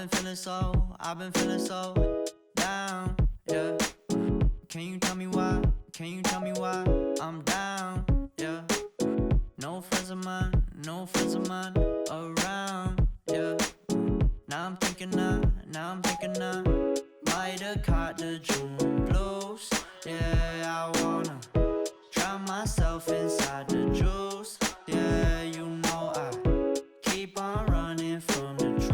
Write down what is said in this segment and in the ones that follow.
I've been feeling so down, yeah. Can you tell me why? Can you tell me why I'm down, yeah? No friends of mine, no friends of mine around, yeah. Now I'm thinking I might have caught the June blues, yeah. I wanna drown myself inside the juice, yeah. You know I keep on running from the truth.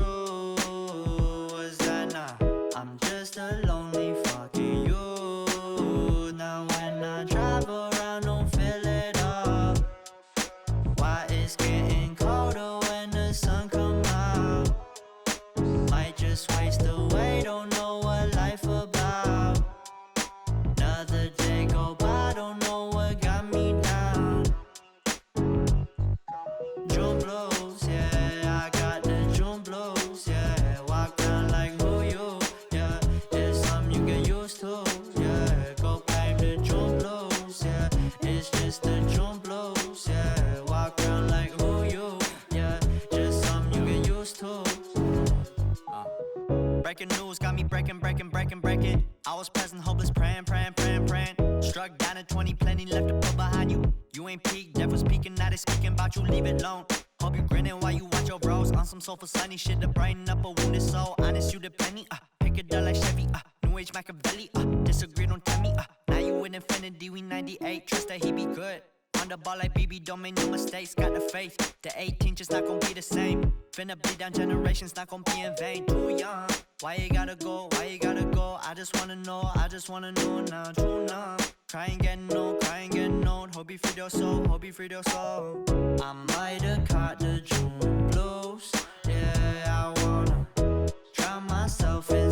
Was that not? I'm just a lonely fucking youth. Now when I drive around, don't feel it up. Why it's getting colder when the sun come out? Might just waste away, don't know what life about. Another day go by, don't know what got me down. June blues, yeah, I got the June blues, yeah. Walk around like who you, yeah. It's something you get used to, yeah. Go blame the June blues, yeah. It's just the June blues, yeah. Walk around like who you, yeah. Just something you get used to. Breaking news got me breaking. I was present, hopeless, praying. Struck down at 20, plenty left to put behind you. You ain't peaked, devil's speaking, now they speaking about you, leave it alone. Hope you grinning while you watch your bros on some soulful sunny shit to brighten up a wounded soul. Honest, you the penny, pick it up like Chevy, New Age Machiavelli, disagree, don't tell me, now you with infinity, we 98, trust that he be good. On the ball like BB, don't make no mistakes, got the faith. The 18 just not gon' be the same. Finna bleed down generations, not gon' be in vain. Too young, why you gotta go, why you gotta go? I just wanna know now, too numb. Crying getting old, hope you freed your soul, I might have caught the June blues, yeah, I wanna drown myself in